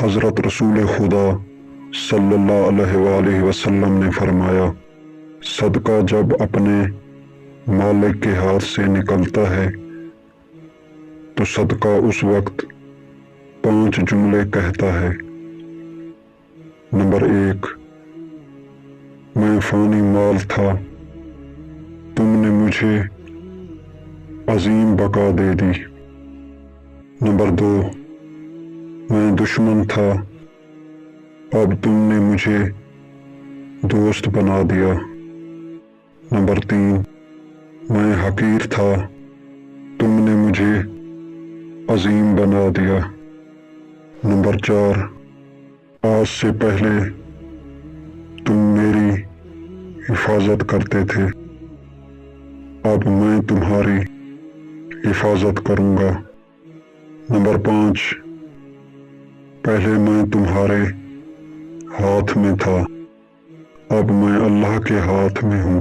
حضرت رسول خدا صلی اللہ علیہ وآلہ وسلم نے فرمایا، صدقہ جب اپنے مالک کے ہاتھ سے نکلتا ہے تو صدقہ اس وقت 5 جملے کہتا ہے۔ نمبر 1، میں فانی مال تھا، تم نے مجھے عظیم بقا دے دی۔ نمبر 2، میں دشمن تھا، اب تم نے مجھے دوست بنا دیا۔ نمبر 3، میں حقیر تھا، تم نے مجھے عظیم بنا دیا۔ نمبر 4، آج سے پہلے تم میری حفاظت کرتے تھے، اب میں تمہاری حفاظت کروں گا۔ نمبر 5، پہلے میں تمہارے ہاتھ میں تھا، اب میں اللہ کے ہاتھ میں ہوں۔